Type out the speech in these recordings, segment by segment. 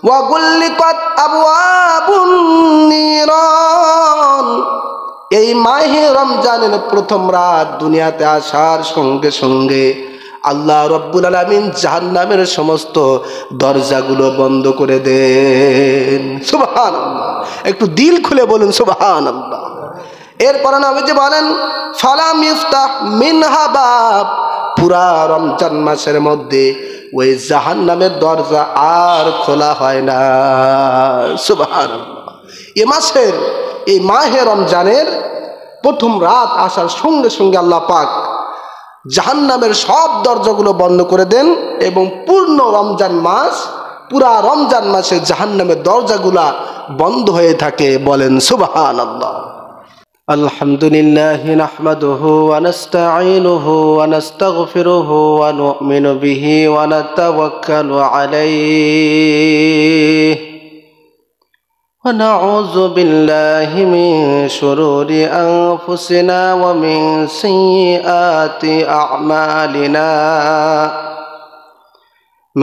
ওয়া গুল্লিকাত আবওয়াবুন নিরান। এই মাহে রমজানের প্রথম রাত দুনিয়াতে আসার সঙ্গে সঙ্গে আল্লাহ রব্বুল আলামিন জাহান্নামের সমস্ত দরজাগুলো বন্ধ করে দেন। সুবহানাল্লাহ, একটু দিল খুলে বলুন সুবহানাল্লাহ। এরপরে নবীজি বলেন ফালাম ইফতাহ মিনহা বাব, পুরা রমজান মাসের মধ্যে ওই জাহান্নামের দরজা আর খোলা হয় না। সুবহানাল্লাহ। এই মাহে রমজানের প্রথম রাত আসার সঙ্গে সঙ্গে আল্লাহ পাক জাহান্নামের সব দরজাগুলো বন্ধ করে দেন এবং পুরা রমজান মাসে জাহান্নামের দরজাগুলা বন্ধ হয়ে থাকে। বলেন সুবহানাল্লাহ। আলহামদুলিল্লাহ নাহমাদুহু ওয়া নাস্তাঈনুহু ওয়া নাস্তাগফিরুহু ওয়া নু'মিনু বিহি ওয়া নাতাওয়াক্কালু আলাইহি ওয়া নাউযু বিল্লাহি মিন শুরুরি আনফুসিনা ওয়া মিন সাইয়্যাতি আ'মালিনা।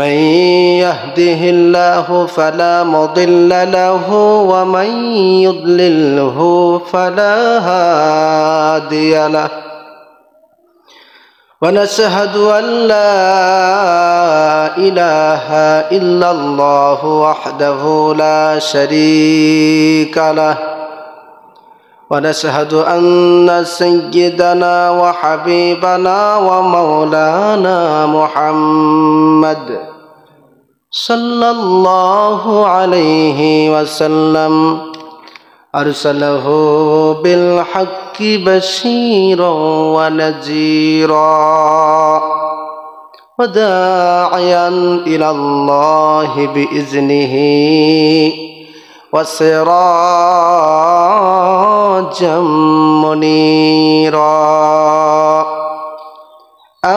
من يهده الله فلا مضل له ومن يضلله فلا هادي له ونشهد أن لا إله إلا الله وحده لا شريك له ونشهد أن سيدنا وحبيبنا ومولانا محمد صلى الله عليه وسلم أرسله بالحق بشيرا ونذيرا وداعيا إلى الله بإذنه وسراجا منيرا.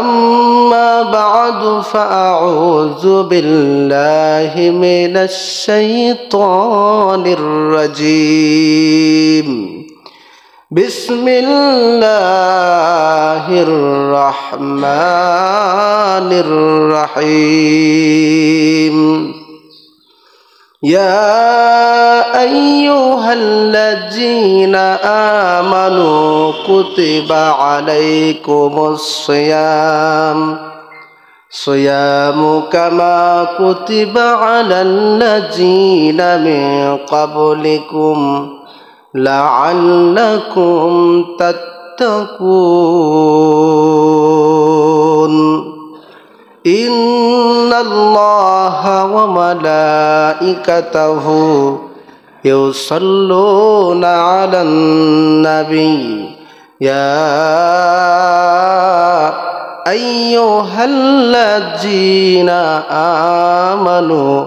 أما بعد فأعوذ بالله من الشيطان الرجيم. بسم الله الرحمن الرحيم. يا أيها الذين آمنوا كتب عليكم الصيام كما كتب على الذين من قبلكم لعلكم تتقون. إن الله وملائكته يصلون على النبي يا أيها الذين آمنوا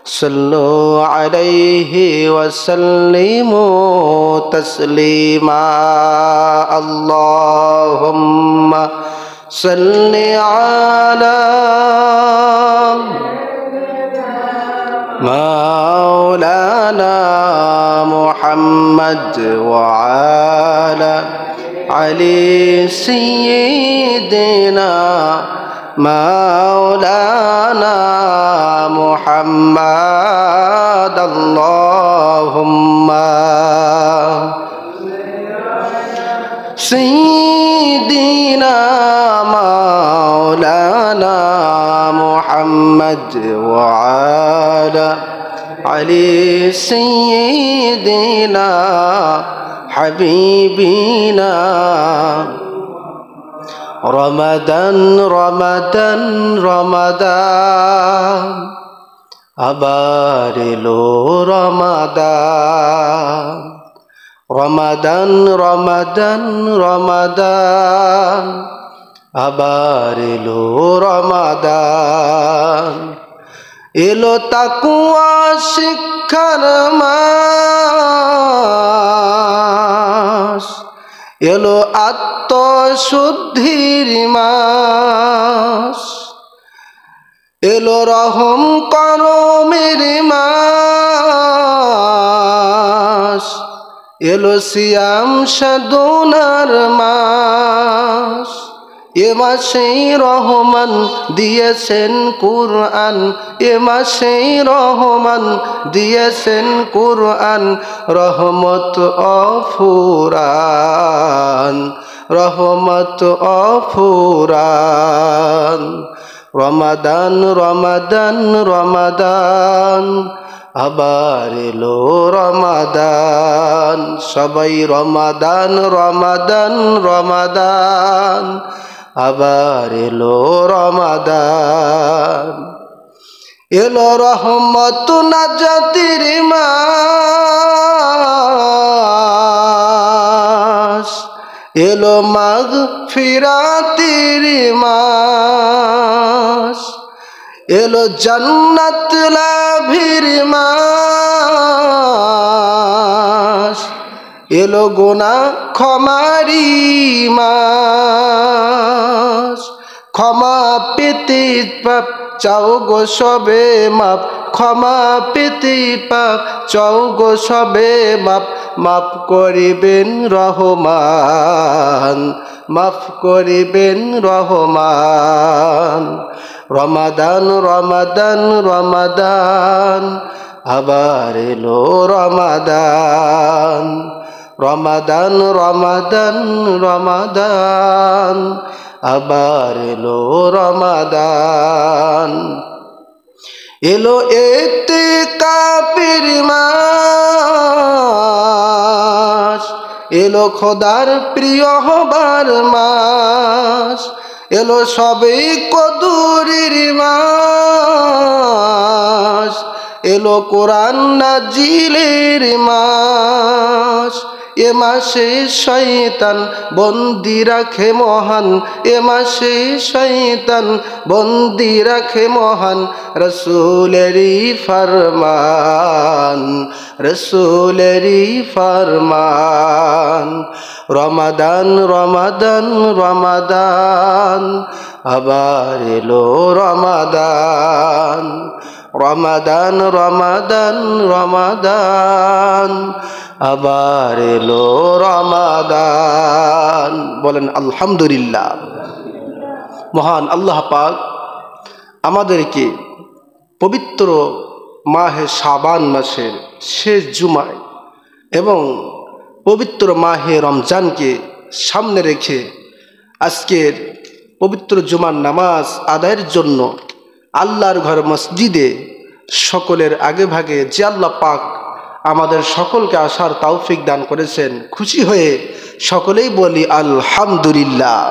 صلوا عليه وسلموا تسليما. اللهم صل على مولانا محمد وعلى علي سيدنا مولانا محمد. اللهم سيدنا مولانا محمد وعلى علي سيدنا حبيبنا. رمضان رمضان رمضان আবার এলো রমাদান। রমাদান রমাদান রমাদান আবার এলো রমাদান। এলো তাকওয়া শিক্ষার মাস, এলো আত্মশুদ্ধির মাস, এলো রহম করমের মাস, এলো সিয়াম সাধনার মাস, এ মাসেই রহমান দিয়েছেন কুরআন, এ মাসেই রহমান দিয়েছেন কুরআন, রহমত অফুরান, রহমত অফুরান। রমাদান রমাদান রমাদান, আবার এলো রমাদান, সবাই রমাদান রমাদান রমাদান, আবার এলো রমাদান। এলো রহমত নাজাতির মাস, এলো মাগফিরাতির মাস, এলো জান্নাত লাভের মাস, এলো গুনাহ ক্ষমারি মাস। ক্ষমা পেতে পাপ চাও গো সবে মাপ, ক্ষমা পেতে পাপ চাও গো সবে মাপ, মাফ করিবেন রহমান, মাফ করিবেন রহমান। রমাদান রমাদান রমাদান, আবার এলো রমাদান, রমাদান রমাদান রমাদান, আবার এলো রমাদান। এলো ইতিকাফের মাস, এলো খোদার প্রিয় হবার মাস, এলো সবে কদরের মাস, এলো কোরআন নাজিলের মাস। এ মাসে শয়তান বন্দি রাখে মহান, এ মাসে শয়তান বন্দি রাখে মহান, রসুলেরই ফরমান, রসুলেরই ফরমান। রমাদান রমাদান রমাদান, আবার এলো রমাদান, রমাদান রমাদান রমাদান, আবার এলো রমাদান। বলেন আলহামদুলিল্লাহ। মহান আল্লাহ পাক আমাদেরকে পবিত্র মাহে শাবান মাসের শেষ জুমায় এবং পবিত্র মাহে রমজানকে সামনে রেখে আজকের পবিত্র জুমার নামাজ আদায়ের জন্য আল্লাহর ঘর মসজিদে সকলের আগে ভাগে যে আল্লাহ পাক আমাদের সকলকে আসার তৌফিক দান করেছেন, খুশি হয়ে সকলেই বলি আলহামদুলিল্লাহ।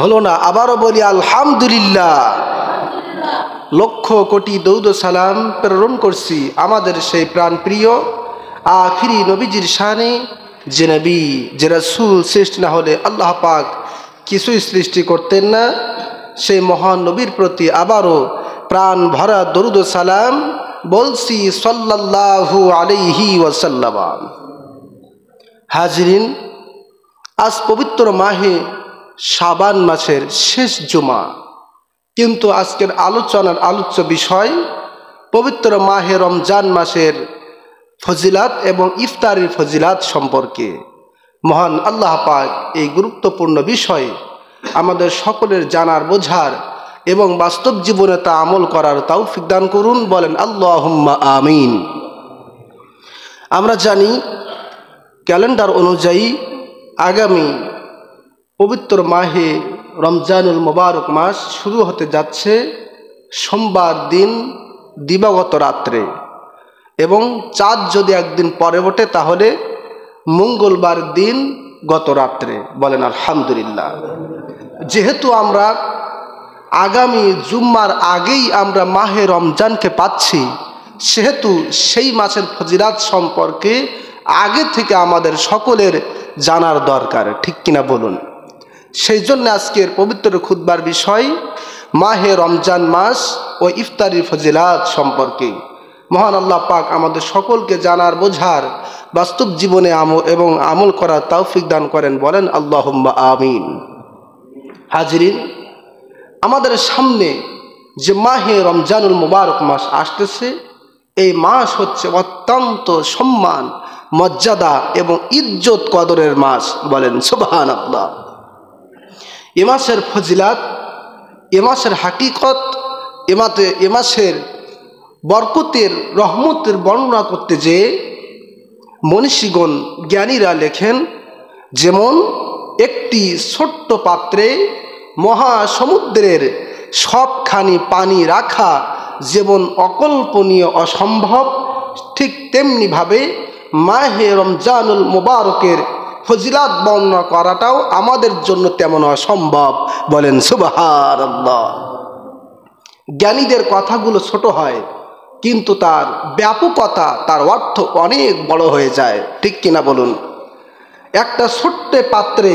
হলো না? আবারও বলি আলহামদুলিল্লাহ। লক্ষ কোটি দরুদ ও সালাম প্রেরণ করছি আমাদের সেই প্রাণপ্রিয় আখিরি নবীজির শানে, যে নবী যে রাসূল সৃষ্টি না হলে আল্লাহ পাক কিছুই সৃষ্টি করতেন না। সেই মহান নবীর প্রতি আবারও প্রাণ ভরা দরুদ ও সালাম বলছি সাল্লাল্লাহু আলাইহি ওয়াসাল্লাম। হাজরিন, আজ পবিত্র মাহে শাবান মাসের শেষ জুমা, কিন্তু আজকের আলোচনার আলোচ্য বিষয় পবিত্র মাহে রমজান মাসের ফজিলাত এবং ইফতারের ফজিলাত সম্পর্কে। মহান আল্লাহ পাক এই গুরুত্বপূর্ণ বিষয়ে আমাদের সকলের জানার বোঝার এবং বাস্তব জীবনে তা আমল করার তৌফিক দান করুন। বলেন আল্লাহুম্মা আমিন। আমরা জানি ক্যালেন্ডার অনুযায়ী আগামী পবিত্র মাহে রমজানুল মুবারক মাস শুরু হতে যাচ্ছে সোমবার দিন দিবাগত রাত্রে, এবং চাঁদ যদি একদিন পরে ওঠে তাহলে মঙ্গলবার দিন গত রাত্রে। বলেন আলহামদুলিল্লাহ। যেহেতু আমরা আগামী জুম্মার আগেই আমরা মাহে রমজানকে পাচ্ছি, সেহেতু সেই মাসের ফজিলাত সম্পর্কে আগে থেকে আমাদের সকলের জানার দরকার, ঠিক কিনা বলুন? সেই জন্য আজকের পবিত্র খুতবার বিষয় মাহে রমজান মাস ও ইফতারির ফজিলাত সম্পর্কে। মহান আল্লাহ পাক আমাদের সকলকে জানার বোঝার বাস্তব জীবনে আমল করার তৌফিক দান করেন। বলেন আল্লাহুম্মা আমিন। হাজরিন, আমাদের সামনে যে মাহে রমজানুল মুবারক মাস আসতেছে, এই মাস হচ্ছে অত্যন্ত সম্মান, মর্যাদা এবং ইজ্জত কদরের মাস। বলেন সুবহানাল্লাহ। এ মাসের ফজিলাত, এ মাসের হাকিকত, এ মাসের বরকতের রহমতের বর্ণনা করতে যেয়ে মনীষীগণ জ্ঞানীরা লেখেন, যেমন একটি ছোট্ট পাত্রে মহাসমুদ্রের সবখানি পানি রাখা যেমন অকল্পনীয় অসম্ভব, ঠিক তেমনিভাবে মাহে রমজানুল মুবারকের ফজিলাত বর্ণনা করাটাও আমাদের জন্য তেমন অসম্ভব। বলেন সুবহানাল্লাহ। জ্ঞানীদের কথাগুলো ছোট হয়, কিন্তু তার ব্যাপকতা, তার অর্থ অনেক বড় হয়ে যায়, ঠিক কিনা বলুন? একটা ছোট্ট পাত্রে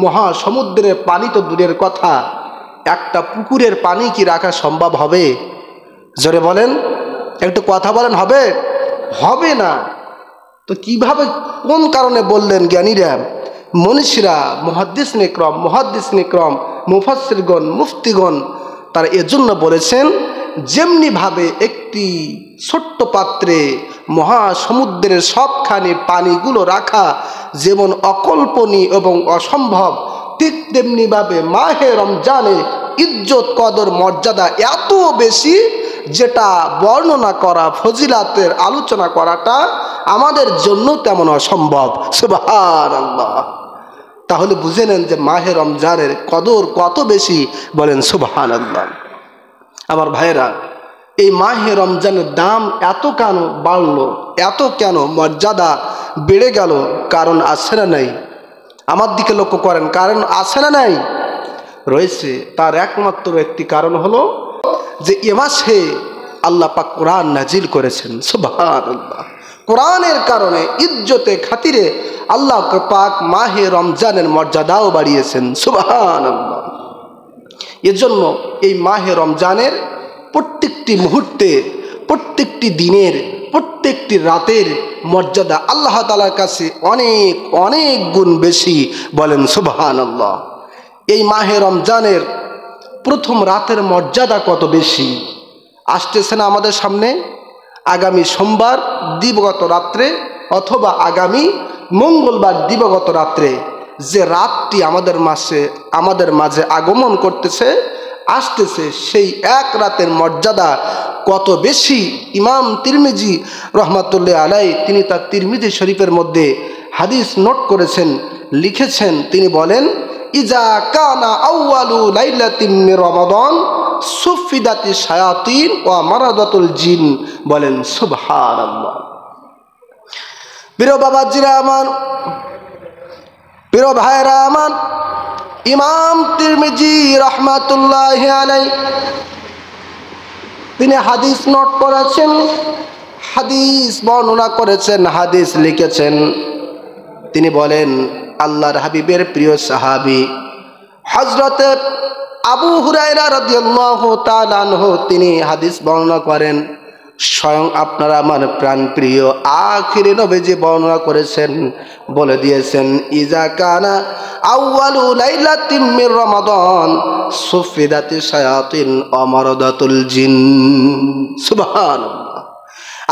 মহাসমুদ্রের পানি তো দূরের কথা, একটা পুকুরের পানি কি রাখা সম্ভব হবে? জোরে বলেন, একটু কথা বলেন, হবে? হবে না। তো কিভাবে, কোন কারণে বললেন জ্ঞানীরা, মনীষীরা, মুহাদ্দিস নিকরম, মুফাসসিরগণ, মুফতিগণ, তারা এজন্য বলেছেন, যেমনিভাবে একটি ছোট্ট পাত্রে মহাসমুদ্রের সবখানি পানিগুলো রাখা যেমন অকল্পনীয় এবং অসম্ভব, ঠিক তেমনিভাবে মাহে রমজানে ইজ্জত, কদর, মর্যাদা এত বেশি, যেটা বর্ণনা করা, ফজিলাতের আলোচনা করাটা আমাদের জন্য তেমন অসম্ভব। সুবহানাল্লাহ। তাহলে বুঝে নেন যে মাহে রমজানের কদর কত বেশি। বলেন সুবহানাল্লাহ। আমার ভাইরা, এই মাহে রমজানের দাম এত কেন বাড়লো, এত কেন মর্যাদা বেড়ে গেল? কারণ আছে না নাই? আমার দিকে লক্ষ্য করেন, কারণ আছে না নাই? রয়েছে। তার একমাত্র একটি কারণ হলো যে এ মাসে আল্লাহ পাক কোরআন নাজিল করেছেন। সুবহানাল্লাহ। কোরআনের কারণে, ইজ্জতে খাতিরে আল্লাহ পাক মাহে রমজানের মর্যাদাও বাড়িয়েছেন। সুবহানাল্লাহ। এজন্য এই মাহে রমজানের প্রত্যেকটি মুহূর্তে, প্রত্যেকটি দিনের, প্রত্যেকটি রাতের মর্যাদা আল্লাহ তাআলার কাছে অনেক অনেক গুণ বেশি। বলেন সুবহানাল্লাহ। এই মাহে রমজানের প্রথম রাতের মর্যাদা কত বেশি! আসতেছে না আমাদের সামনে? আগামী সোমবার দিবগত রাত্রে অথবা আগামী মঙ্গলবার দিবগত রাত্রে যে রাতটি আমাদের মাঝে আগমন করতেছে, আসতেছে, সেই এক রাতের মর্যাদা কত বেশি! ইমাম তিরমিজি রহমাতুল্লাহ আলাই, তিনি তার তিরমিজি শরীফের মধ্যে হাদিস নোট করেছেন, লিখেছেন, তিনি বলেন, ইজা কানা আউয়ালু লাইলাতিন মির রমাদান সুফিদাতি শায়াতিন ওয়া মারাদাতুল জিন। বলেন সুবহানাল্লাহ। প্রিয় বাবাজিরা আমার, প্রিয় ভাইরা আমার, ইমাম তিরমিজি রহমাতুল্লাহ আলাই তিনি হাদিস নোট করেছেন, হাদিস বর্ণনা করেছেন, হাদিস লিখেছেন। তিনি বলেন, আল্লাহর হাবিবের প্রিয় সাহাবী হযরতে আবু হুরায়রা রাদিয়াল্লাহু তাআলা আনহু তিনি হাদিস বর্ণনা করেন, স্বয়ং আপনারা আমার প্রাণ প্রিয় আখিরি নবীজি বর্ণনা করেছেন, বলে দিয়েছেন, ইজা কানা আউয়ালু লাইলাতিন মির রমাদান সুফিদাতি শায়াতিন ওয়া মারাদাতুল জিন। সুবহানাল্লাহ।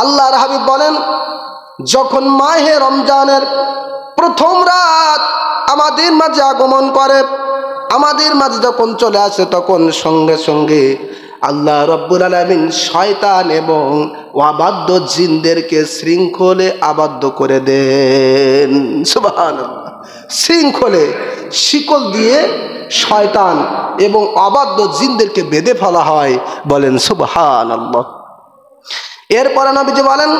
আল্লাহর হাবিব বলেন, যখন মাহে রমজানের প্রথম রাত আমাদের মাঝে আগমন করে, আমাদের মাঝে যখন চলে আসে, তখন সঙ্গে সঙ্গে আল্লাহ রব্বুল আলামিন শয়তান এবং অবাধ্য জিনদেরকে শৃঙ্খলে আবদ্ধ করে দেন। সুবহানাল্লাহ। শৃঙ্খলে, শিকল দিয়ে শয়তান এবং অবাধ্য জিনদেরকে বেঁধে ফেলা হয়। বলেন সুবহানাল্লাহ। এরপরে নবীজি বলেন,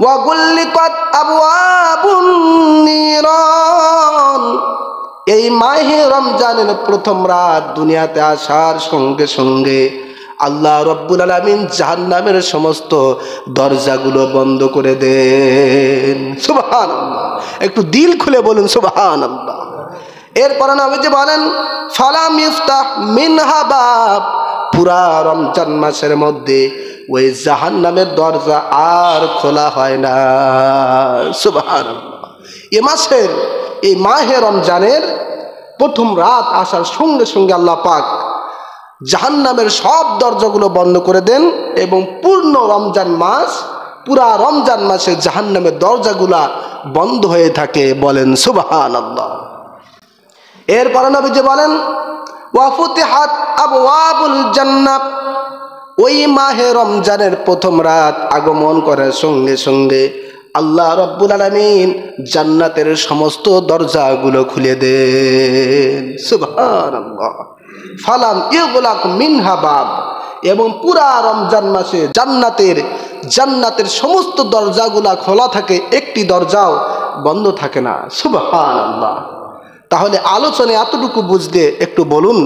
ওয়া গুল্লিকাত আবওয়াবুন নিরান। এই মাহে রমজানের প্রথম রাত দুনিয়াতে আসার সঙ্গে সঙ্গে আল্লাহ রব্বুল আলামিন জাহান্নামের সমস্ত দরজাগুলো বন্ধ করে দেন। সুবহানাল্লাহ। একটু দিল খুলে বলুন সুবহানাল্লাহ। এরপর নবীজি বলেন, ফালাম ইফতাহ মিনহা বাব। পুরা রমজান মাসের মধ্যে ওই জাহান্নামের দরজা আর খোলা হয় না। সুবহানাল্লাহ। এই মাহে রমজানের প্রথম রাত আসার সঙ্গে সঙ্গে আল্লাহ পাক জাহান্নামের সব দরজাগুলো বন্ধ করে দেন এবং পুরা রমজান মাসে জাহান্নামের দরজাগুলা বন্ধ হয়ে থাকে। বলেন সুবহানাল্লাহ। এরপর নবীজি বলেন, ওয়া ফুতিহাত আবওয়াবুল জান্নাহ, ওই মাহে রমজানের প্রথম রাত আগমন করার সঙ্গে সঙ্গে আল্লাহ রাব্বুল আলামিন জান্নাতের সমস্ত দরজাগুলো খুলে দেন। সুবহানাল্লাহ। ফালাম ইগলাক মিনহা বাব, এবং পুরা রমজান মাসে জান্নাতের সমস্ত দরজাগুলা খোলা থাকে, একটি দরজাও বন্ধ থাকে না। সুবহানাল্লাহ। তাহলে আলোচনা এতটুকু বুঝতে একটু বলুন,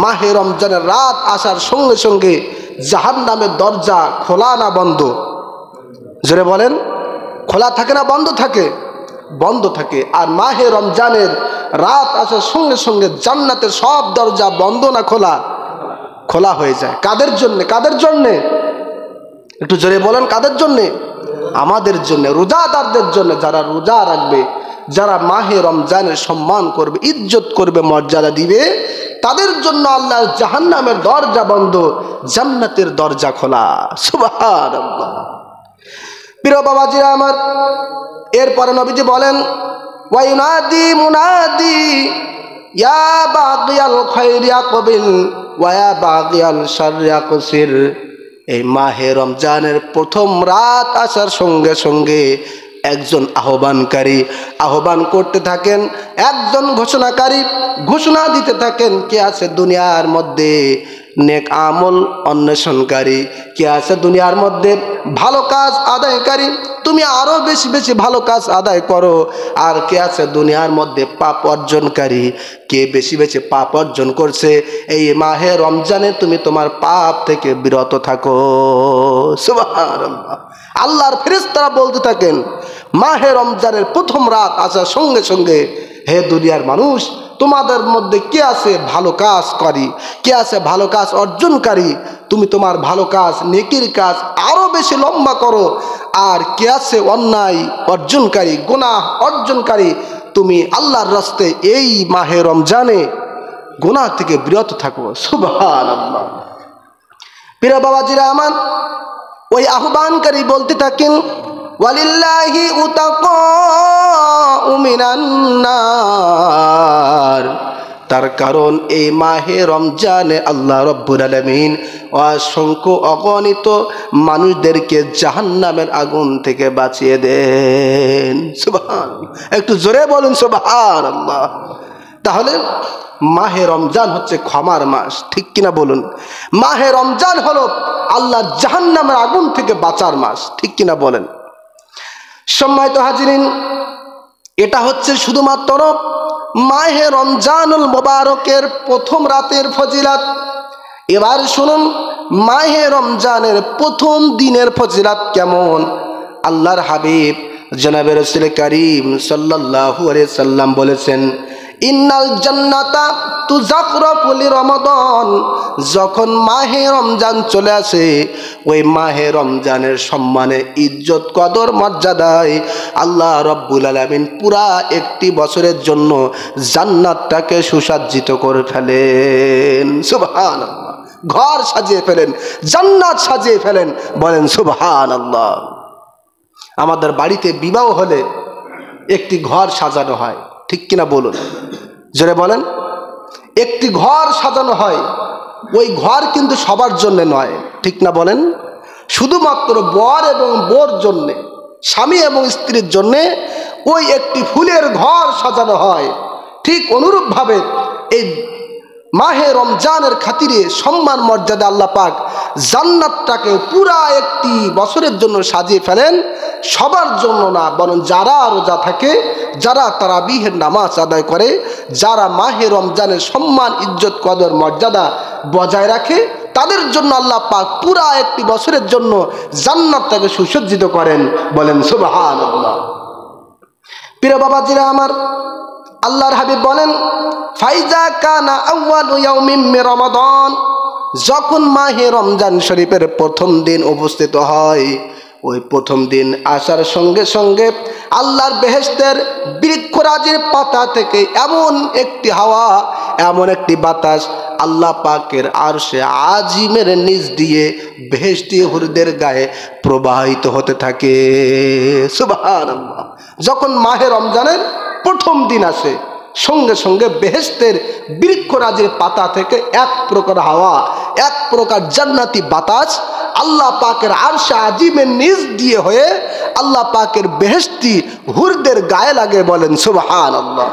মাহে রমজানের রাত আসার সঙ্গে সঙ্গে জাহান্নামের দরজা খোলা না বন্ধ? জোরে বলেন। খোলা থাকে না বন্ধ থাকে? বন্ধ থাকে। আর মাহে রমজানের রাত আসার সঙ্গে সঙ্গে জান্নাতের সব দরজা বন্ধ না খোলা? খোলা হয়ে যায়। কাদের জন্যে? কাদের জন্যে? একটু জোরে বলেন। কাদের জন্যে? আমাদের জন্য, রোজাদারদের জন্য। যারা রোজা রাখবে, যারা মাহে রমজানের সম্মান করবে, ইজ্জত করবে, মর্যাদা দিবে, তাদের জন্য আল্লাহর জাহান্নামের দরজা বন্ধ, জান্নাতের দরজা খোলা। সুবহানাল্লাহ। প্রিয় বাবাজিরা আমার, এরপরে নবীজি বলেন, ওয়া ইউনাদি মুনাদি ইয়া বাগিয়াল খায়রি আকবিল ওয়া ইয়া বাগিয়াল শাররি আকসির। এই মাহে রমজানের প্রথম রাত আসার সঙ্গে সঙ্গে একজন আহ্বানকারী আহ্বান করতে থাকেন, একজন ঘোষণাকারী ঘোষণা দিতে থাকেন, কে আছে দুনিয়ার মধ্যে নেক আমল অন্বেষণকারী, কে আছে দুনিয়ার মধ্যে ভালো কাজ আদায়কারী, তুমি আরো বেশি বেশি ভালো কাজ আদায় করো। আর কে আছে দুনিয়ার মধ্যে পাপ অর্জনকারী, কে বেশি বেশি পাপ অর্জন করছে, এই মাহে রমজানে তুমি তোমার পাপ থেকে বিরত থাকো। সুবহানাল্লাহ। আল্লাহর ফেরেশতারা বলতে থাকেন মাহে রমজানের প্রথম রাত আসার সঙ্গে সঙ্গে, হে দুনিয়ার মানুষ, তোমাদের মধ্যে কে আছে ভালো কাজকারী, কে আছে ভালো কাজ অর্জনকারী, তুমি তোমার ভালো কাজ নেকির কাজ আরো বেশি লম্বা করো। আর কে আছে অন্যায় অর্জনকারী, গুনাহ অর্জনকারী, তুমি আল্লাহর রাস্তায় এই মাহে রমজানে গুনাহ থেকে বিরত থাকো। সুবহানাল্লাহ। প্রিয় বাবাজিরা আমার, ওই আহ্বানকারী বলতে থাকেন, ওয়ালিল্লাহি উতাকাউ মিনান নার। তার কারণ এই মাহে রমজানে আল্লাহ রাব্বুল আলামিন অসংখ্য অগণিত মানুষদেরকে জাহান্নামের আগুন থেকে বাঁচিয়ে দেন। সুবহানাল্লাহ। একটু জোরে বলুন সুবহানাল্লাহ। তাহলে মাহে রমজান হচ্ছে ক্ষমার মাস, ঠিক কিনা বলুন? মাহে রমজান হলো আল্লাহর জাহান্নামের আগুন থেকে বাঁচার মাস, ঠিক কিনা বলেন? সম্মানিত হাজিরিন, এটা হচ্ছে শুধুমাত্র মাহে রমজানুল মোবারকের প্রথম রাতের ফজিলাত। এবার শুনুন মাহে রমজানের প্রথম দিনের ফজিলাত কেমন। আল্লাহর হাবিব জনাবে রাসূল করিম সাল্লাল্লাহু আলাইহি সাল্লাম বলেছেন, ইন্নাল জান্নাতা তুযাকরাফু লিরমাদান। যখন মাহে রমজান চলে আসে, ওই মাহে রমজানের সম্মানে, ইজ্জত, কদর, মর্যাদায় আল্লাহ রাব্বুল আলামিন পুরা একটি বছরের জন্য জান্নাতটাকে সুসজ্জিত করে ফেলেন। সুবহানাল্লাহ। ঘর সাজিয়ে ফেলেন, জান্নাত সাজিয়ে ফেলেন। বলেন সুবহানাল্লাহ। আমাদের বাড়িতে বিবাহ হলে একটি ঘর সাজানো হয়, ঠিক কিনা বলুন? জোরে বলেন। একটি ঘর সাজানো হয়, ওই ঘর কিন্তু সবার জন্য নয়, ঠিক না বলেন? শুধুমাত্র বর এবং বউর জন্যে, স্বামী এবং স্ত্রীর জন্যে ওই একটি ফুলের ঘর সাজানো হয়। ঠিক অনুরূপভাবে এই মাহে রমজানের খাতিরে সম্মান মর্যাদা আল্লাহ পাক জান্নাতটাকে পুরা একটি বছরের জন্য সাজিয়ে ফেলেন। সবার জন্য না, বরং যারা রোজা থাকে, যারা তারাবিহের নামাজ আদায় করে, যারা মাহে রমজানের সম্মান, ইজ্জত, কদর, মর্যাদা বজায় রাখে, তাদের জন্য আল্লাহ পাক পুরা একটি বছরের জন্য জান্নাতটাকে সুসজ্জিত করেন। বলেন সুবহানাল্লাহ। প্রিয় বাবাজিরা আমার, আল্লাহর হাবিব বলেন, ফাইজা কানা আউয়ালু ইয়াউমিন মিন রমাদান। যখন মাহে রমজান শরীফের প্রথম দিন উপস্থিত হয়, ওই প্রথম দিন আসার সঙ্গে সঙ্গে আল্লাহর বেহেশতের বৃক্ষরাজির পাতা থেকে এমন একটি হাওয়া, এমন একটি বাতাস আল্লাহ পাকের আরশে আজিমের নিচ দিয়ে বেহেশতি হুরদের গায়ে প্রবাহিত হতে থাকে। সুবহানাল্লাহ। যখন মাহে রমজানের প্রথম দিন আসে, সঙ্গে সঙ্গে বেহেশতের বৃক্ষরাজির পাতা থেকে এক প্রকার হাওয়া, এক প্রকার জান্নাতি বাতাস আল্লাহ পাকের আরশে আজিমের নিচ দিয়ে হয়ে আল্লাহ পাকের বেহেশতি হুরদের গায়ে লাগে। বলেন সুবহানাল্লাহ।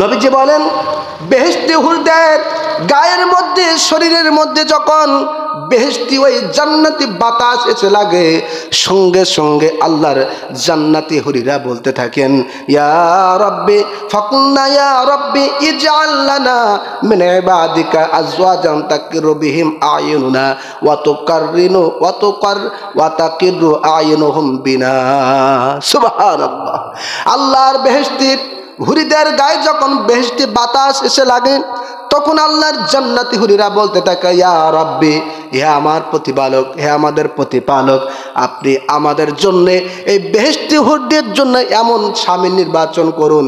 নবীজি বলেন বেহেশতি হুরদের গায়ের মধ্যে, শরীরের মধ্যে যখন বেহেশতি ওই জান্নাতি বাতাস এসে লাগে, সঙ্গে সঙ্গে আল্লাহর জান্নাতি হুরিরা বলতে থাকেন, ইয়া রাব্বি ফাকুলনা ইয়া রাব্বি ইজআল লানা মিন ইবাদিকা আজওয়াজান তাকিরু বিহিম আয়ুনুনা ওয়া তুকাররিনু ওয়া তাকিরু আয়ুনুহুম বিনা। সুবহানাল্লাহ। আল্লাহর বেহেশতি হুরিদের গায়ে যখন বেহেশতি বাতাস এসে লাগে, তখন আল্লাহর জান্নাতি হুরিরা বলতে থাকে, ইয়া রাব্বি, হে আমার প্রতিপালক, হে আমাদের প্রতিপালক, আপনি আমাদের জন্য এই বেহেশতি হুরদের জন্য এমন স্বামী নির্বাচন করুন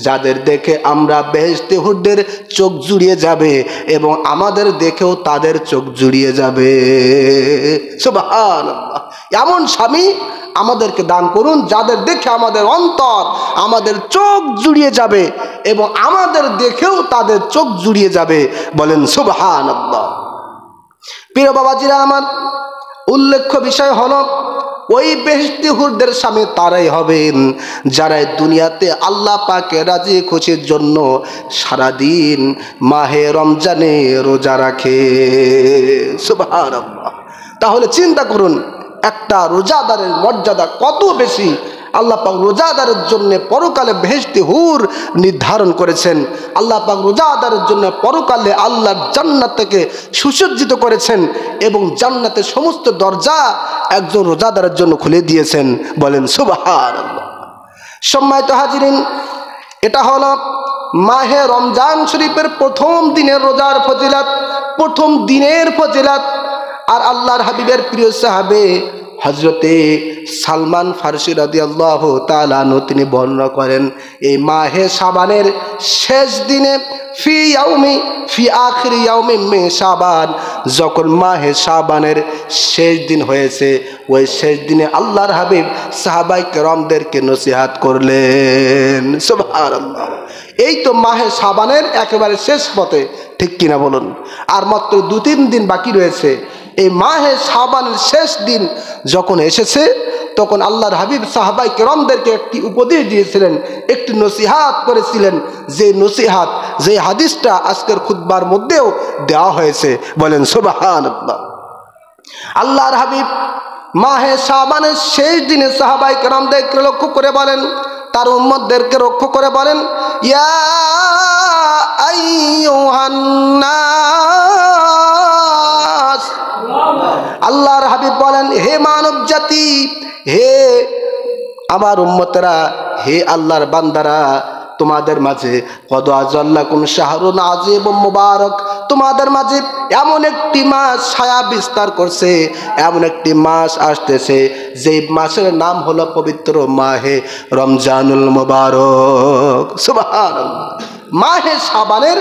যাদের দেখে আমরা বেহেশতি হুরদের চোখ জুড়িয়ে যাবে এবং আমাদের দেখেও তাদের চোখ জুড়িয়ে যাবে। সুবহানাল্লাহ। এমন স্বামী আমাদেরকে দান করুন যাদের দেখে আমাদের অন্তর, আমাদের চোখ জুড়িয়ে যাবে এবং আমাদের দেখেও তাদের চোখ জুড়িয়ে যাবে। বলেন সুবহানাল্লাহ। প্রিয় বাবাজিরা আমার, উল্লেখ্য বিষয় হলো ওই বেহেশতি হুরদের স্বামী তারাই হবেন যারা দুনিয়াতে আল্লাহ পাকে রাজি খুশির জন্য সারাদিন মাহে রমজানে রোজা রাখে। সুবহানাল্লাহ। তাহলে চিন্তা করুন একটা রোজাদারের মর্যাদা কত বেশি। আল্লাহ পাক রোজাদারের জন্য পরকালে বেহেশতি হুর নির্ধারণ করেছেন। আল্লাহ পাক রোজাদারের জন্য পরকালে আল্লাহর জান্নাত থেকে সুসজ্জিত করেছেন এবং জান্নাতের সমস্ত দরজা একজন রোজাদারের জন্য খুলে দিয়েছেন। বলেন সুবহানাল্লাহ। সম্মানিত হাজিরিন, এটা হলো মাহে রমজান শরীফের প্রথম দিনের রোজার ফজিলত, প্রথম দিনের ফজিলত। আর আল্লাহর হাবিবের প্রিয় সাহাবে হযরতে সালমান ফারসি রাদিয়াল্লাহু তাআলা আনহু তিনি বর্ণনা করেন, এই মাহে শাবানের শেষ দিনে ফি আখিরি ইয়াউমি মিন শাবান, যখন মাহে শাবানের শেষ দিন হয়েছে, ওই শেষ দিনে আল্লাহর হাবিব সাহাবায়ে কেরামদেরকে নসিহত করলেন। সুবহানাল্লাহ। এই তো মাহে শাবানের একেবারে শেষ পথে, ঠিক কিনা বলুন? আর মাত্র 2-3 দিন বাকি রয়েছে। এই মাহে শাবানের শেষ দিন যখন এসেছে, তখন আল্লাহর হাবিব সাহাবায়ে কেরামদেরকে একটি উপদেশ দিয়েছিলেন, একটি নসিহত করেছিলেন, যে নসিহত, যে হাদিসটা আজকের খুতবার মধ্যেও দেওয়া হয়েছে। বলেন সুবহানাল্লাহ। আল্লাহর হাবিব মাহে শাবানের শেষ দিনে সাহাবায়ে কেরামদেরকে লক্ষ্য করে বলেন, তার উম্মতদেরকে লক্ষ্য করে বলেন, ইয়া আইয়ুহান নাস। আল্লাহর হাবিব বলেন, হে মানব জাতি, হে আমার উম্মতেরা, হে আল্লাহর বান্দারা, তোমাদের মাঝে কদ আযাল্লাকুম শাহরুন আযীম মুবারক, তোমাদের মাঝে এমন একটি মাস ছায়া বিস্তার করছে, এমন একটি মাস আসতেছে যেই মাসের নাম হলো পবিত্র মাহে রমজানুল মুবারক। সুবহানাল্লাহ। মাহে শাবানের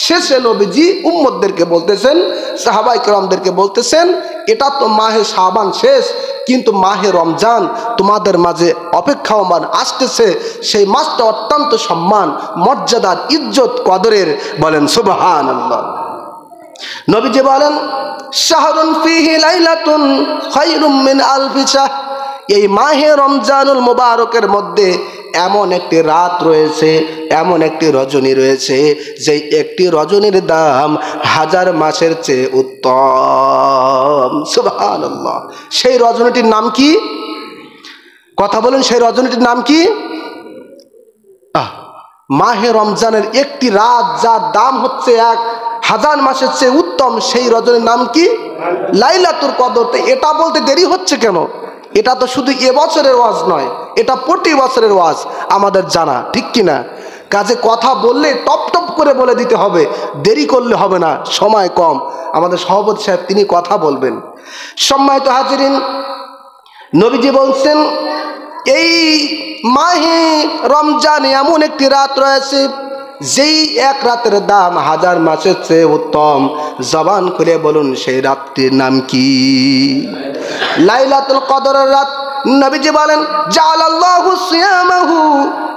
শেষে নবীজি উম্মতদেরকে বলতেছেন, সাহাবায়ে কেরামদেরকে বলতেছেন, এটা তো মাহে শাবান শেষ, কিন্তু মাহে রমজান তোমাদের মাঝে অপেক্ষামান আসতেছে। সেই মাসটা অত্যন্ত সম্মান, মর্যাদার, ইজ্জত, কদরের। বলেন সুবহানাল্লাহ। নবীজি বলেন, শাহরুন ফিহি লাইলাতুন খায়রুম মিন আলফি শাহর, এই মাহে রমজানুল মুবারকের মধ্যে এমন একটি রাত রয়েছে, এমন একটি রজনী রয়েছে, যে একটি রজনীর দাম 1000 মাসের চেয়ে উত্তম। সুবহানাল্লাহ। সেই রজনীটির নাম কি? কথা বলেন, সেই রজনীটির নাম কি? মাহে রমজানের একটি রাত যার দাম হচ্ছে 1000 মাসের চেয়ে উত্তম, সেই রজনীর নাম কি? লাইলাতুল কদর। এটা বলতে দেরি হচ্ছে কেন? এটা তো শুধু এবছরের ওয়াজ নয়, এটা প্রতি বছরের ওয়াজ আমাদের জানা, ঠিক কিনা? কাজে কথা বললে টপ টপ করে বলে দিতে হবে, দেরি করলে হবে না, সময় কম। আমাদের সভাপতি সাহেব তিনি কথা বলবেন। সম্মানিত হাজিরিন, নবীজি বলছেন, এই মাহে রমজানে এমন একটি রাত রয়েছে যেই এক রাতের দাম 1000 মাসের চেয়ে উত্তম। জবান খুলে বলুন, সেই রাতটির নাম কি? লাইলাতুল কদরের রাত। নবীজি বলেন, জাআলাল্লাহু সিয়ামাহু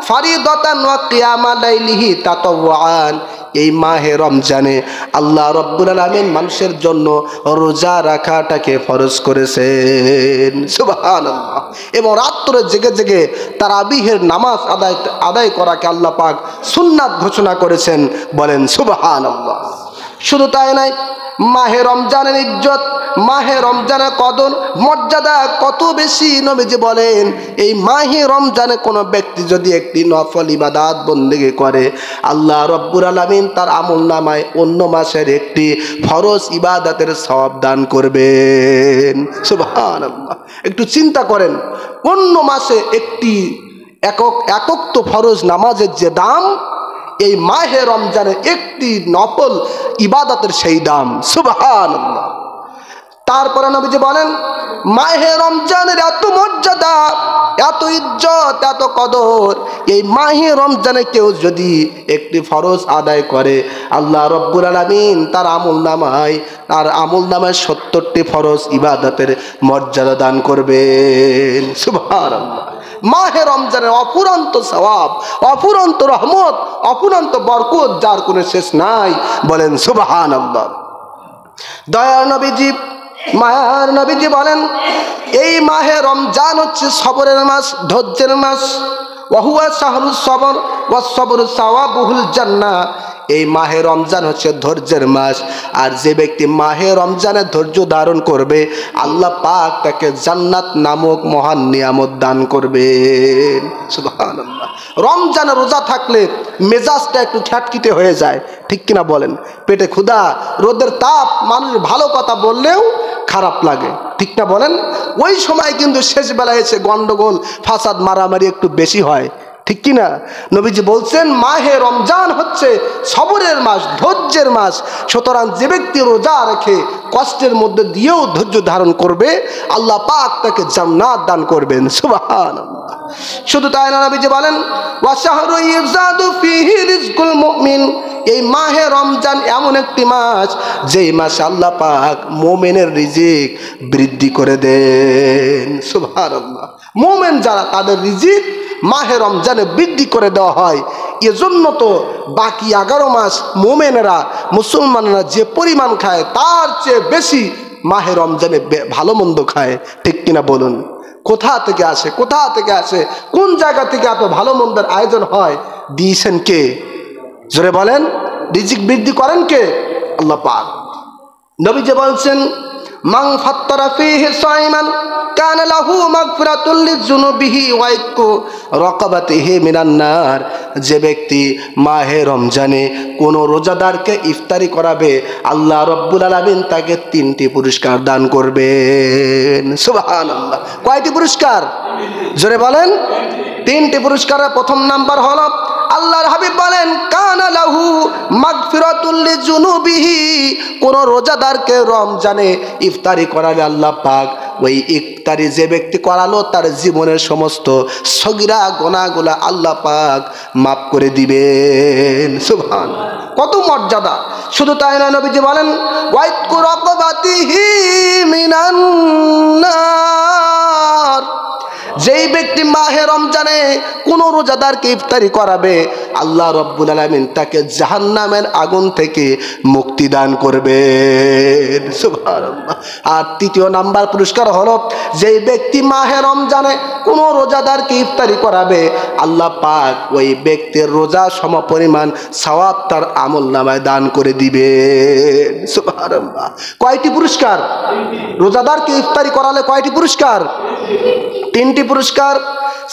ফারিদাতান ওয়া কিয়ামা লাইলিহি তাতাওয়ান, এই মাহে রমজানে আল্লাহ রাব্বুল আলামিন মানুষের জন্য রোজা রাখাটাকে ফরজ করেছেন, সুবহানাল্লাহ। এবং রাত্রে জেগে জেগে তারাবিহের নামাজ আদায় করাকে আল্লাহ পাক সুন্নাত ঘোষণা করেছেন, বলেন সুবহানাল্লাহ। শুধু তাই নয়, মাহে রমজানের ইজ্জত, মাহে রমজানের কদর মর্যাদা কত বেশি। নবীজি বলেন, এই মাহে রমজানে কোনো ব্যক্তি যদি একটি নফল ইবাদত বন্দেগি করে, আল্লাহ রাব্বুল আলামিন তার আমলনামায় অন্য মাসের একটি ফরজ ইবাদতের সওয়াব দান করবেন, সুবহানাল্লাহ। একটু চিন্তা করেন, অন্য মাসে একটি একক তো ফরজ নামাজের যে দাম, এই মাহে রমজানের একটি নফল ইবাদতের সেই দাম, সুবহানাল্লাহ। তারপরে নবীজি বলেন, মাহে রমজানের এত মর্যাদা, এত ইজ্জত, এত কদর, এই মাহে রমজানে কেউ যদি একটি ফরজ আদায় করে, আল্লাহ রাব্বুল আলামিন তার আমলনামায় 70টি ফরজ ইবাদতের মর্যাদা দান করবেন, সুবহানাল্লাহ। মাহে রমজানের অফুরন্ত সওয়াব, অফুরন্ত রহমত, অফুরন্ত বরকত, যার কোনো শেষ নাই, বলেন সুবহানাল্লাহ। দয়ার নবীজি, মায়ার নবীজি বলেন, এই মাহে রমজান হচ্ছে সবরের মাস, ধৈর্যের মাস। ওয়াহুয়া শাহরুস সবর ওয়াস সবরু সাওয়াবুহুল জান্নাহ। এই মাহে রমজান হচ্ছে ধৈর্যের মাস, আর যে ব্যক্তি মাহে রমজানে ধৈর্য ধারণ করবে, আল্লাহ পাক তাকে জান্নাত নামক মহান নিয়ামত দান করবেন, সুবহানাল্লাহ। রমজানে রোজা থাকলে মেজাজটা একটু খ্যাটখিটে হয়ে যায়, ঠিক কিনা বলেন? পেটে ক্ষুধা, রোদের তাপ, মানুষ ভালো কথা বললেও খারাপ লাগে, ঠিক না বলেন? ওই সময় কিন্তু শেষ বেলায় এসে গন্ডগোল, ফাসাদ, মারামারি একটু বেশি হয়, ঠিক কিনা? নবীজি বলছেন, মাহে রমজান হচ্ছে সবরের মাস, ধৈর্যের মাস। সুতরাং যে ব্যক্তি রোজা রেখে কষ্টের মধ্যে দিয়েও ধৈর্য ধারণ করবে, আল্লাহ পাক তাকে জান্নাত দান করবেন, সুবহানাল্লাহ। শুধু তাই না, নবীজি বলেন, ওয়া শাহরু ইফজাদু ফীহি রিজকুল মুমিন। এই মাহে রমজান এমন একটি মাস, যেই মাসে আল্লাহ পাক মুমিনের রিজিক বৃদ্ধি করে দেন, সুবহানাল্লাহ। মুমিন যারা, তাদের রিজিক মাহে রমজানে বৃদ্ধি করে দেওয়া হয়। এজন্য তো বাকি 11 মাস মুমিনেরা, মুসলমানরা যে পরিমাণ খায়, তার চেয়ে বেশি মাহে রমজানে ভালো মন্দ খায়, ঠিক কিনা বলুন? কোথা থেকে আসে, কোথা থেকে আসে, কোন জায়গা থেকে এত ভালো মন্দের আয়োজন হয়? দিয়েছেন কে? জোরে বলেন, রিজিক বৃদ্ধি করেন কে? আল্লাহ পাক। নবীজি বলছেন, মান ফাত্তারা ফীহি সাইমান কানা লাহু মাগফিরাতুল লিযুনুবিহি ওয়া ইতকু রাকাবাতিহি মিনান নার। যে ব্যক্তি মাহে রমজানে কোন রোজাদারকে ইফতারি করাবে, আল্লাহ রাব্বুল আলামিন তাকে 3টি পুরস্কার দান করবেন, সুবহানাল্লাহ। কয়টি পুরস্কার? জোরে বলেন, 3টি পুরস্কারের প্রথম নাম্বার হলো, আল্লাহর হাবিব বলেন, কানা লাহু মাগফিরাতুল লিযুনুবিহি। কোন রোজাদারকে রমজানে ইফতারি করালে আল্লাহ পাক ওই ইফতারি যে ব্যক্তি করালো, তার জীবনের সমস্ত সগীরা গুনাহগুলো আল্লাহ পাক মাফ করে দিবেন, সুবহানাল্লাহ। কত মর্যাদা! শুধু তাই নয়, নবীজি বলেন, ওয়া ইতকু রাকাবাতিহি মিনান নার। যেই ব্যক্তি মাহে রমজানে কোন রোজাদারকে ইফতারি করাবে, আল্লাহ রাব্বুল আলামিন তাকে জাহান্নামের আগুন থেকে মুক্তি দান করবেন, সুবহানাল্লাহ। আর 3য় নাম্বার পুরস্কার হলো, যেই ব্যক্তি মাহে রমজানে কোন রোজাদারকে ইফতারি করাবে, আল্লাহ পাক ওই ব্যক্তির রোজা সমপরিমাণ সওয়াব তার আমলনামায় দান করে দিবেন, সুবহানাল্লাহ। কয়টি পুরস্কার? রোজাদারকে ইফতারি করালে কয়টি পুরস্কার? 3টি পুরস্কার।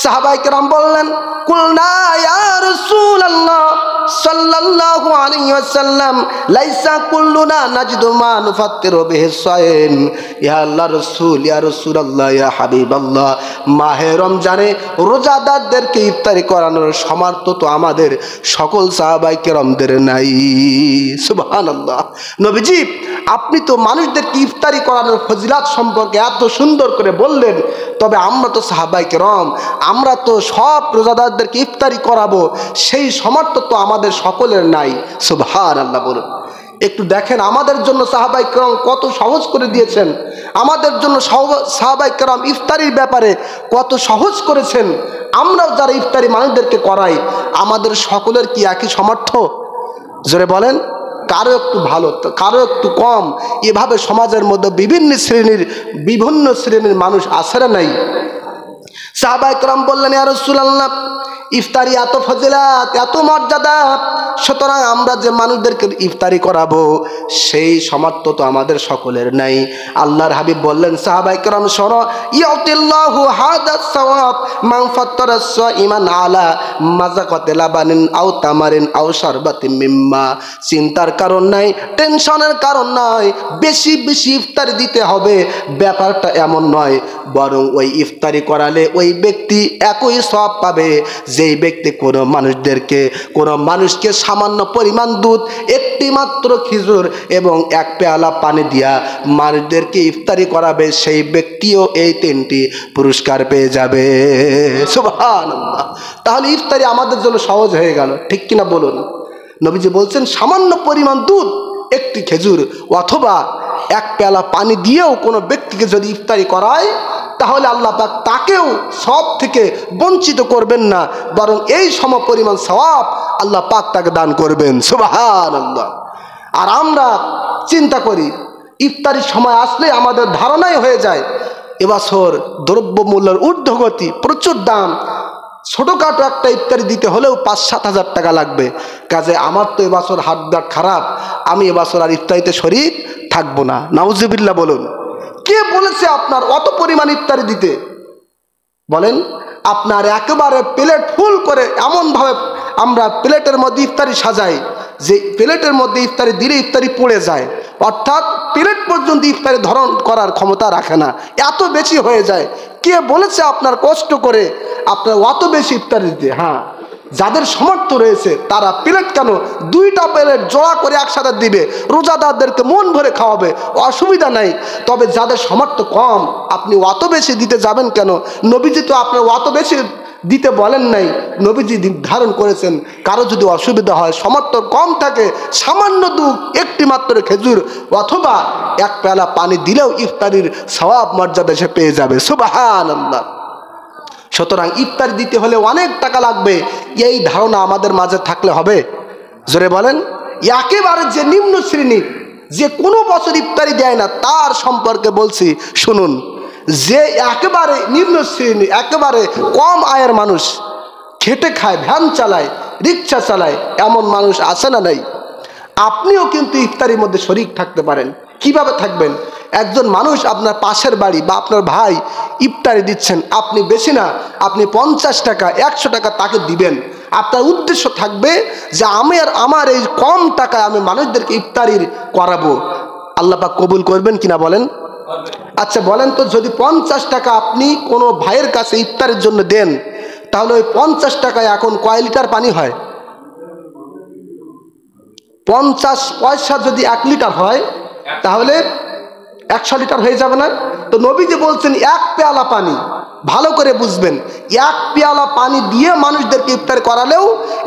সাহাবায়ে কেরাম বললেন, কুলনা ইয়া রাসূলুল্লাহ সাল্লাল্লাহু আলাইহি ওয়াসাল্লাম, লাইসা কুল্লুনা নাজিদু মা নুফাত্তিরু বিহি সাইম। ইয়া আল্লাহর রাসূল, ইয়া রাসূলুল্লাহ, ইয়া হাবিবাল্লাহ, মাহে রমজানে রোজাদারদেরকে ইফতারি করানোর সামর্থ্য তো আমাদের সকল সাহাবায়ে কেরামদের নাই, সুবহানাল্লাহ। নবীজি, আপনি তো মানুষদেরকে ইফতারি করানোর ফজিলত সম্পর্কে এত সুন্দর করে বললেন, তবে আমরা তো সাহাবায়ে কেরাম, আমরা তো সব রোজাদারদেরকে ইফতারি করাবো, সেই সামর্থ্য তো আমাদের সকলের নাই, সুবহানাল্লাহ। বলুন, একটু দেখেন আমাদের জন্য সাহাবায়ে কেরাম কত সহজ করে দিয়েছেন, আমাদের জন্য সাহাবায়ে কেরাম ইফতারির ব্যাপারে কত সহজ করেছেন। আমরাও যারা ইফতারি মানুষদেরকে করাই, আমাদের সকলের কি একই সামর্থ্য? জোরে বলেন, কারো একটু ভালো কারো একটু কম, এভাবে সমাজের মধ্যে বিভিন্ন শ্রেণীর মানুষ আছে না নাই? সাহাবায়ে কেরাম বললেন, ইয়া রাসূলুল্লাহ, ইফতারি এত ফজিলত, এত মর্যাদা, সুতরাং আমরা যে মানুষদেরকে ইফতারি করাবো সেই সামর্থ্য তো আমাদের সকলের নাই। আল্লাহর হাবিব বললেন, সাহাবায়ে কেরাম শোনো, ইয়াতিল্লাহু হাদাস সাওয়াব মান ফাত্তারা সাইমান আলা মাযাকাতি লাবানিন আও তামারিন আও শারবাতিন মিম্মা। চিন্তার কারণ নাই, টেনশনের কারণ নাই, বেশি বেশি ইফতারি দিতে হবে ব্যাপারটা এমন নয়, বরং ওই ইফতারি করালে ওই ব্যক্তি একই সওয়াব পাবে যেই ব্যক্তি কোনো মানুষকে সামান্য পরিমাণ দুধ, একটি মাত্র খেজুর এবং এক পেয়ালা পানি দিয়া মানুষদেরকে ইফতারি করাবে, সেই ব্যক্তিও এই তিনটি পুরস্কার পেয়ে যাবে। সুবহানাল্লাহ। তাহলে ইফতারি আমাদের জন্য সহজ হয়ে গেল, ঠিক কিনা বলুন? নবীজি বলছেন, সামান্য পরিমাণ দুধ, একটি খেজুর অথবা এক পেয়ালা পানি দিয়েও কোনো ব্যক্তিকে যদি ইফতারি করায়, তাহলে আল্লাহ পাক তাকেও সওয়াব থেকে বঞ্চিত করবেন না, বরং এই সমপরিমাণ সওয়াব আল্লাহ পাক তাকে দান করবেন। সুবহানাল্লাহ। আর আমরা চিন্তা করি, ইফতারির সময় আসলে আমাদের ধারণাই হয়ে যায় এবছর দ্রব্যমূল্যের ঊর্ধ্বগতি, প্রচুর দাম, ছোটোখাটো একটা ইফতারি দিতে হলেও ৫-৭ হাজার টাকা লাগবে। কাজে আমার তো এবছর হাত খারাপ, আমি এবছর আর ইফতারিতে শরীক থাকবো না। নাউজুবিল্লাহ বলুন। কে বলেছে আপনার অত পরিমাণ ইফতারি দিতে? বলেন, আপনার একেবারে প্লেট ফুল করে এমনভাবে আমরা প্লেটের মধ্যে ইফতারি সাজাই যে প্লেটের মধ্যে ইফতারি দিলে ইফতারি পড়ে যায়, অর্থাৎ প্লেট পর্যন্ত ইফতারি ধারণ করার ক্ষমতা রাখে না, এত বেশি হয়ে যায়। কে বলেছে আপনার কষ্ট করে আপনার অত বেশি ইফতারি দিতে? হ্যাঁ, যাদের সামর্থ্য রয়েছে তারা প্লেট কেন 2টা প্লেট জোড়া করে একসাথে দিবে, রোজাদারদেরকে মন ভরে খাওয়াবে, অসুবিধা নাই। তবে যাদের সামর্থ্য কম, আপনি অত বেশি দিতে যাবেন কেন? নবীজি তো আপনার অত বেশি দিতে বলেন নাই, নবীজি নির্ধারণ করেছেন কারো যদি অসুবিধা হয়, সামর্থ্য কম থাকে, সামান্য দুধ, একটি মাত্র খেজুর অথবা এক পেয়ালা পানি দিলেও ইফতারির সওয়াব মর্যাদা সে পেয়ে যাবে। সুবহানাল্লাহ। সুতরাং ইফতারি দিতে হলে অনেক টাকা লাগবে, এই ধারণা আমাদের মাঝে থাকলে হবে? জোরে বলেন। একেবারে যে নিম্ন শ্রেণী, যে কোনো বছর ইফতারি দেয় না, তার সম্পর্কে বলছি শুনুন। যে একেবারে নিম্ন শ্রেণী, একেবারে কম আয়ের মানুষ, খেটে খায়, ভ্যান চালায়, রিক্সা চালায়, এমন মানুষ আছে না নাই? আপনিও কিন্তু ইফতারির মধ্যে শরীক থাকতে পারেন। কিভাবে থাকবেন? একজন মানুষ আপনার পাশের বাড়ি বা আপনার ভাই ইফতারি দিচ্ছেন, আপনি বেশি না, আপনি 50 টাকা 100 টাকা তাকে দিবেন। আপনার উদ্দেশ্য থাকবে যে আমার এই কম টাকায় আমি মানুষদেরকে ইফতারির করাবো। আল্লাহ পাক কবুল করবেন কিনা বলেন? আচ্ছা বলেন তো, যদি 50 টাকা আপনি কোনো ভাইয়ের কাছে ইফতারের জন্য দেন, তাহলে ওই 50 টাকায় এখন কয় লিটার পানি হয়? 50 পয়সা যদি 1 লিটার হয়, তাহলে 100 লিটার হয়ে যাবে না? তো নবীজি বলছেন, এক পেয়ালা পানি, ভালো করে বুঝবেন, এক পেয়ালা পানি দিয়ে মানুষদেরকে ইফতার করালেও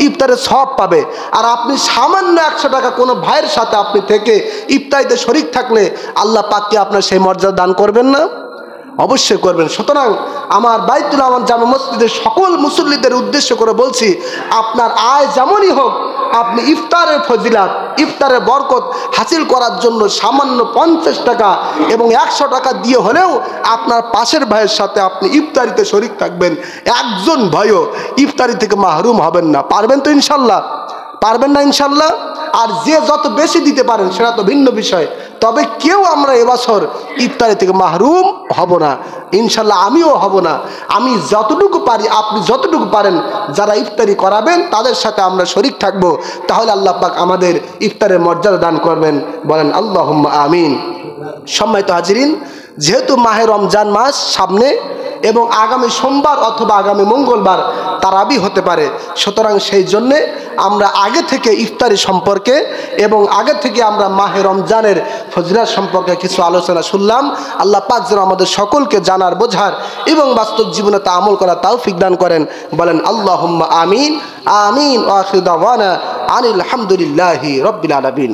ইফতারের সওয়াব পাবে। আর আপনি সামান্য 100 টাকা কোনো ভাইয়ের সাথে আপনি থেকে ইফতারিতে শরীক থাকলে আল্লাহ পাক কি আপনার সেই মর্যাদা দান করবেন না? অবশ্যই করবেন। সুতরাং আমার বাইতুল আমান জামে মসজিদের সকল মুসল্লিদের উদ্দেশ্য করে বলছি, আপনার আয় যেমনই হোক, আপনি ইফতারের ফজিলাত, ইফতারের বরকত হাসিল করার জন্য সামান্য 50 টাকা এবং 100 টাকা দিয়ে হলেও আপনার পাশের ভাইয়ের সাথে আপনি ইফতারিতে শরীক থাকবেন। একজন ভাইও ইফতারি থেকে মাহরুম হবেন না। পারবেন তো ইনশাল্লাহ? পারবেন না ইনশাল্লাহ? আর যে যত বেশি দিতে পারেন সেটা তো ভিন্ন বিষয়, তবে কেউ আমরা এবছর ইফতারি থেকে মাহরুম হব না ইনশাল্লাহ। আমিও হব না। আমি যতটুকু পারি, আপনি যতটুকু পারেন, যারা ইফতারি করাবেন তাদের সাথে আমরা শরীক থাকব। তাহলে আল্লাহ পাক আমাদের ইফতারের মর্যাদা দান করবেন। বলেন আল্লাহুম্মা আমিন। সম্মানিত হাজিরিন, যেহেতু মাহে রমজান মাস সামনে এবং আগামী সোমবার অথবা আগামী মঙ্গলবার তারাবি হতে পারে, সুতরাং সেই জন্যে আমরা আগে থেকে ইফতারি সম্পর্কে এবং আগে থেকে আমরা মাহে রমজানের ফজিলত সম্পর্কে কিছু আলোচনা শুনলাম। আল্লাহ পাক যেন আমাদের সকলকে জানার, বোঝার এবং বাস্তব জীবনে তা আমল করার তৌফিক দান করেন। বলেন আল্লাহুম্মা আমিন। আমিন। ওয়া আখিরু দাওয়ানা আনিল হামদুলিল্লাহি রাব্বিল আলামিন।